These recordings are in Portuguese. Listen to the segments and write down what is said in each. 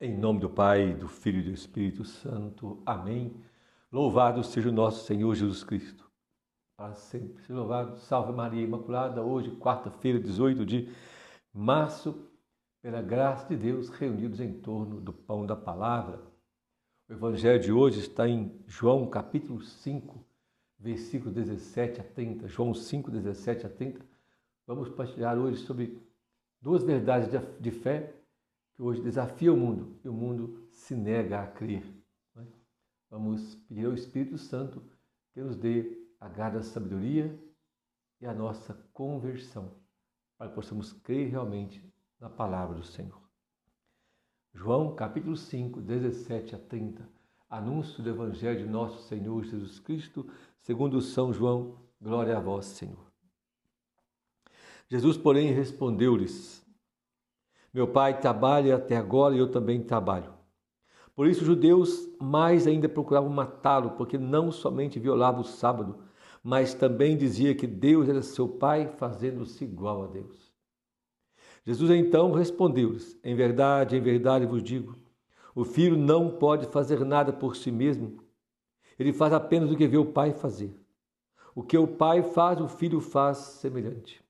Em nome do Pai, do Filho e do Espírito Santo. Amém. Louvado seja o nosso Senhor Jesus Cristo. Para sempre seja louvado. Salve Maria Imaculada. Hoje, quarta-feira, 18 de março, pela graça de Deus, reunidos em torno do pão da palavra. O Evangelho de hoje está em João capítulo 5, versículos 17 a 30. João 5, 17 a 30. Vamos partilhar hoje sobre duas verdades de fé que hoje desafia o mundo e o mundo se nega a crer. Vamos pedir ao Espírito Santo que nos dê a graça da sabedoria e a nossa conversão, para que possamos crer realmente na palavra do Senhor. João capítulo 5, 17 a 30. Anúncio do Evangelho de nosso Senhor Jesus Cristo, segundo São João. Glória a vós, Senhor. Jesus, porém, respondeu-lhes: Meu Pai trabalha até agora e eu também trabalho. Por isso os judeus mais ainda procuravam matá-lo, porque não somente violava o sábado, mas também dizia que Deus era seu Pai, fazendo-se igual a Deus. Jesus então respondeu-lhes: em verdade vos digo, o Filho não pode fazer nada por si mesmo. Ele faz apenas o que vê o Pai fazer. O que o Pai faz, o Filho faz semelhante.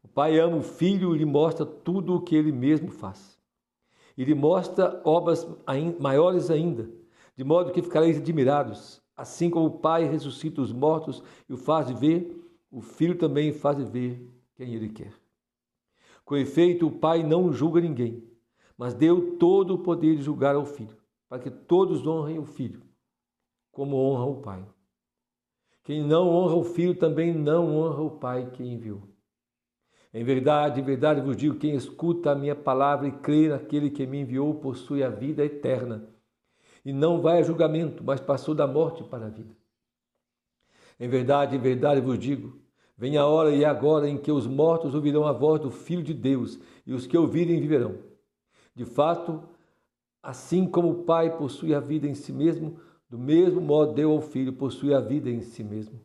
O Pai ama o Filho e lhe mostra tudo o que ele mesmo faz. E lhe mostra obras maiores ainda, de modo que ficareis admirados. Assim como o Pai ressuscita os mortos e o faz ver, o Filho também faz ver quem ele quer. Com efeito, o Pai não julga ninguém, mas deu todo o poder de julgar ao Filho, para que todos honrem o Filho, como honram o Pai. Quem não honra o Filho também não honra o Pai que enviou. Em verdade vos digo, quem escuta a minha palavra e crê naquele que me enviou possui a vida eterna. E não vai a julgamento, mas passou da morte para a vida. Em verdade vos digo, vem a hora e agora em que os mortos ouvirão a voz do Filho de Deus, e os que ouvirem viverão. De fato, assim como o Pai possui a vida em si mesmo, do mesmo modo deu ao Filho possui a vida em si mesmo.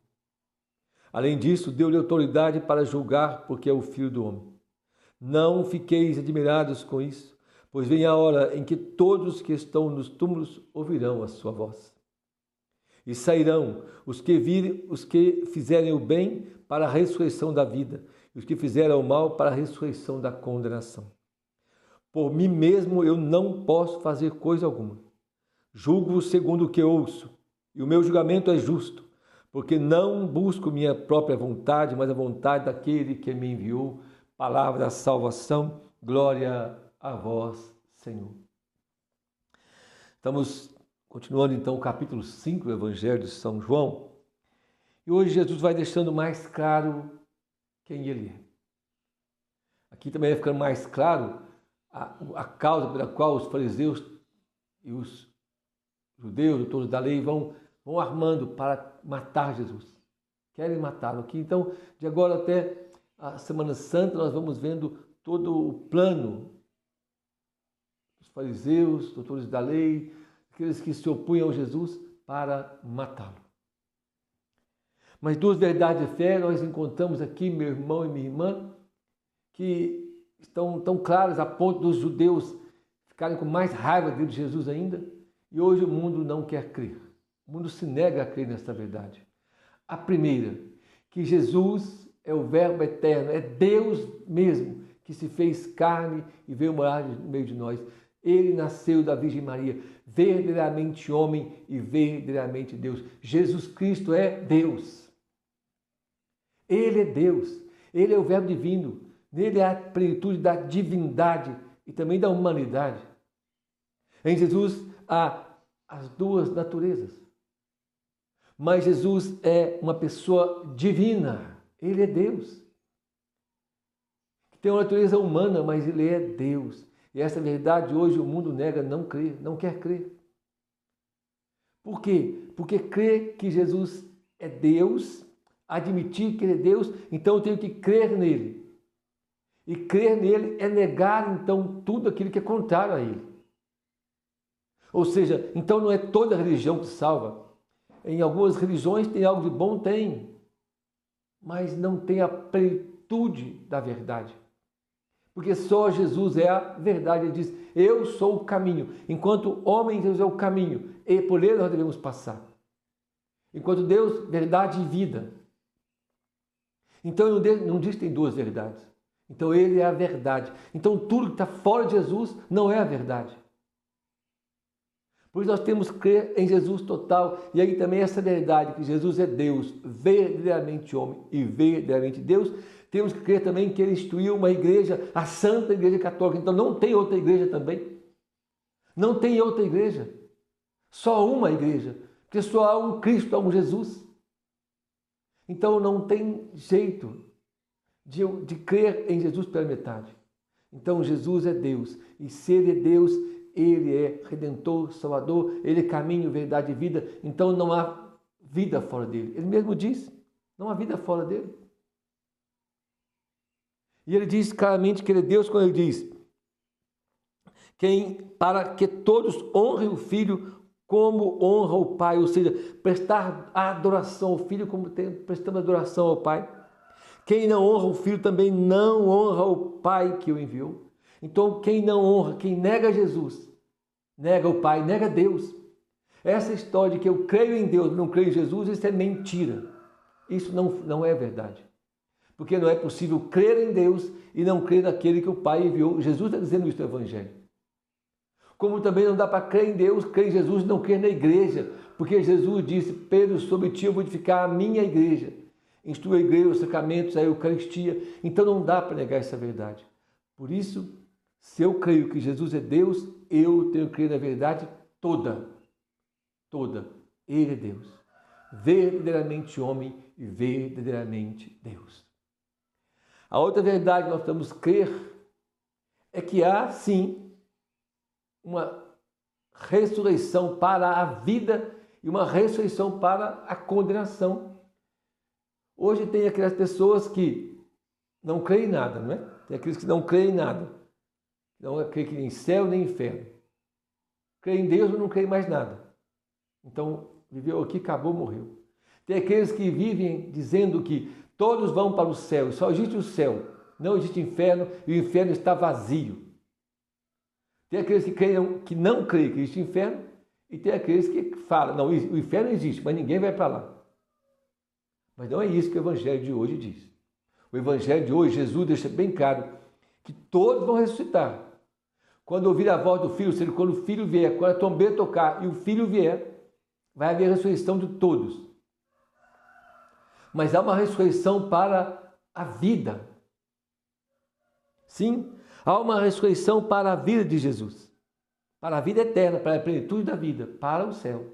Além disso, deu-lhe autoridade para julgar, porque é o Filho do Homem. Não fiqueis admirados com isso, pois vem a hora em que todos os que estão nos túmulos ouvirão a sua voz. E sairão os que fizerem o bem para a ressurreição da vida, e os que fizeram o mal para a ressurreição da condenação. Por mim mesmo eu não posso fazer coisa alguma. Julgo segundo o que ouço, e o meu julgamento é justo, porque não busco minha própria vontade, mas a vontade daquele que me enviou. Palavra da salvação, glória a vós, Senhor. Estamos continuando então o capítulo 5 do Evangelho de São João. E hoje Jesus vai deixando mais claro quem ele é. Aqui também vai ficando mais claro a causa pela qual os fariseus e os judeus, doutores da lei, vão armando para matar Jesus. Querem matá-lo aqui. Então, de agora até a Semana Santa, nós vamos vendo todo o plano dos fariseus, doutores da lei, aqueles que se opunham a Jesus para matá-lo. Mas duas verdades de fé nós encontramos aqui, meu irmão e minha irmã, que estão tão claras a ponto dos judeus ficarem com mais raiva de Jesus ainda, e hoje o mundo não quer crer. O mundo se nega a crer nesta verdade. A primeira, que Jesus é o Verbo eterno, é Deus mesmo que se fez carne e veio morar no meio de nós. Ele nasceu da Virgem Maria, verdadeiramente homem e verdadeiramente Deus. Jesus Cristo é Deus. Ele é Deus. Ele é o Verbo divino. Nele há a plenitude da divindade e também da humanidade. Em Jesus há as duas naturezas. Mas Jesus é uma pessoa divina. Ele é Deus. Tem uma natureza humana, mas ele é Deus. E essa verdade hoje o mundo nega, não crê, não quer crer. Por quê? Porque crer que Jesus é Deus, admitir que ele é Deus, então eu tenho que crer nele. E crer nele é negar, então, tudo aquilo que é contrário a ele. Ou seja, então não é toda religião que salva. Em algumas religiões tem algo de bom? Tem. Mas não tem a plenitude da verdade. Porque só Jesus é a verdade. Ele diz, eu sou o caminho. Enquanto homem, Deus é o caminho. E por ele nós devemos passar. Enquanto Deus, verdade e vida. Então não diz que tem duas verdades. Então ele é a verdade. Então tudo que está fora de Jesus não é a verdade. Por isso nós temos que crer em Jesus total. E aí também essa verdade, que Jesus é Deus, verdadeiramente homem e verdadeiramente Deus. Temos que crer também que ele instituiu uma igreja, a Santa Igreja Católica. Então não tem outra igreja também. Não tem outra igreja. Só uma igreja. Porque só há um Cristo, há um Jesus. Então não tem jeito de crer em Jesus pela metade. Então Jesus é Deus. E se ele é Deus, ele é Redentor, Salvador, ele é caminho, verdade e vida. Então não há vida fora dele. Ele mesmo diz, não há vida fora dele. E ele diz claramente que ele é Deus quando ele diz para que todos honrem o Filho como honra o Pai, ou seja, prestar adoração ao Filho como prestamos adoração ao Pai. Quem não honra o Filho também não honra o Pai que o enviou. Então quem não honra, quem nega Jesus, nega o Pai, nega Deus. Essa história de que eu creio em Deus, não creio em Jesus, isso é mentira. Isso não é verdade. Porque não é possível crer em Deus e não crer naquele que o Pai enviou. Jesus está dizendo isso no Evangelho. Como também não dá para crer em Deus, crer em Jesus e não crer na igreja. Porque Jesus disse, Pedro, sobre ti eu vou edificar a minha igreja. Instrua a igreja, os sacramentos, a Eucaristia. Então não dá para negar essa verdade. Por isso, se eu creio que Jesus é Deus, eu tenho que crer na verdade toda. Toda. Ele é Deus. Verdadeiramente homem e verdadeiramente Deus. A outra verdade que nós precisamos crer é que há, sim, uma ressurreição para a vida e uma ressurreição para a condenação. Hoje tem aquelas pessoas que não creem em nada, não é? Tem aqueles que não creem em nada. Não creem nem em céu nem em inferno. Creem em Deus, mas não creem em mais nada. Então, viveu aqui, acabou, morreu. Tem aqueles que vivem dizendo que todos vão para o céu, só existe o céu, não existe inferno e o inferno está vazio. Tem aqueles que não creem que existe inferno e tem aqueles que falam, não, o inferno existe, mas ninguém vai para lá. Mas não é isso que o Evangelho de hoje diz. O Evangelho de hoje, Jesus deixa bem claro que todos vão ressuscitar. Quando ouvir a voz do Filho, ou seja, quando o Filho vier, quando a trombeta tocar e o Filho vier, vai haver a ressurreição de todos. Mas há uma ressurreição para a vida. Sim, há uma ressurreição para a vida de Jesus. Para a vida eterna, para a plenitude da vida, para o céu.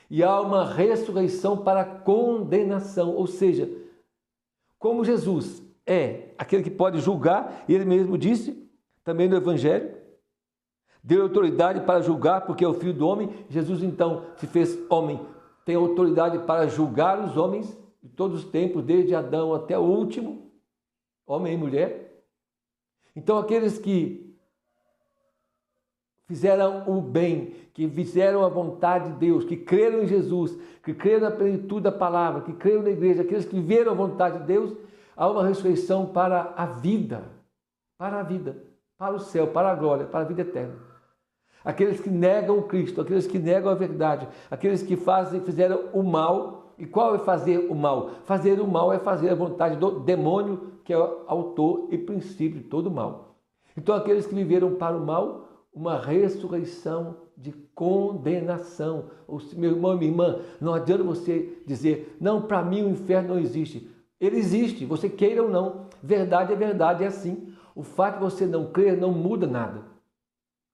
E há uma ressurreição para a condenação, ou seja, como Jesus é aquele que pode julgar, e ele mesmo disse, também no Evangelho, deu autoridade para julgar, porque é o Filho do homem. Jesus então se fez homem, tem autoridade para julgar os homens de todos os tempos, desde Adão até o último, homem e mulher. Então aqueles que fizeram o bem, que fizeram a vontade de Deus, que creram em Jesus, que creram na plenitude da palavra, que creram na igreja, aqueles que viveram a vontade de Deus, há uma ressurreição para a vida, para o céu, para a glória, para a vida eterna. Aqueles que negam o Cristo, aqueles que negam a verdade, aqueles que fizeram o mal. E qual é fazer o mal? Fazer o mal é fazer a vontade do demônio, que é o autor e princípio de todo o mal. Então aqueles que viveram para o mal, uma ressurreição de condenação. Meu irmão e minha irmã, não adianta você dizer, não, para mim o inferno não existe. Ele existe, você queira ou não. Verdade é verdade, é assim. O fato de você não crer não muda nada.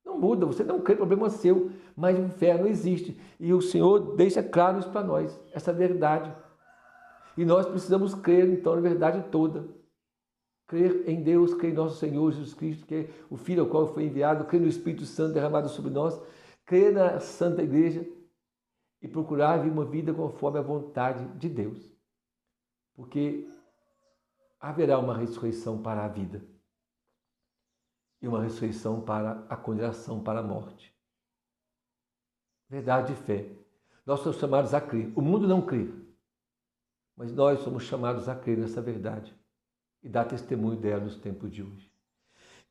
Não muda, você não crê, problema seu. Mas o inferno existe. E o Senhor deixa claro isso para nós, essa verdade. E nós precisamos crer, então, na verdade toda. Crer em Deus, crer em nosso Senhor Jesus Cristo, que é o Filho ao qual foi enviado, crer no Espírito Santo derramado sobre nós, crer na Santa Igreja e procurar viver uma vida conforme a vontade de Deus. Porque haverá uma ressurreição para a vida e uma ressurreição para a condenação, para a morte. Verdade e fé. Nós somos chamados a crer. O mundo não crê, mas nós somos chamados a crer nessa verdade e dar testemunho dela nos tempos de hoje.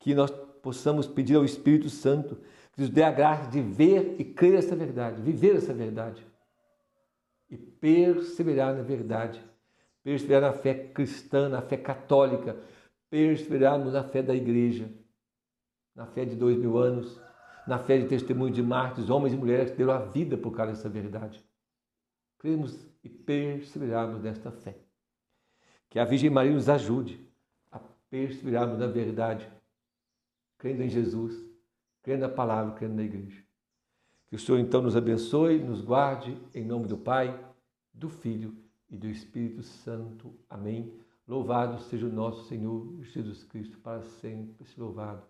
que nós possamos pedir ao Espírito Santo que nos dê a graça de ver e crer essa verdade, viver essa verdade e perseverar na verdade, perseverar na fé cristã, na fé católica, perseverarmos na fé da igreja, na fé de 2000 anos, na fé de testemunho de mártires, homens e mulheres que deram a vida por causa dessa verdade. Cremos e perseverarmos nesta fé. Que a Virgem Maria nos ajude a perseverarmos na verdade, crendo em Jesus, crendo na palavra, crendo na igreja. Que o Senhor então nos abençoe, nos guarde, em nome do Pai, do Filho e do Espírito Santo. Amém. Louvado seja o nosso Senhor Jesus Cristo, para sempre se louvado.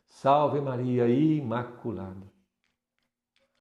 Salve Maria Imaculada.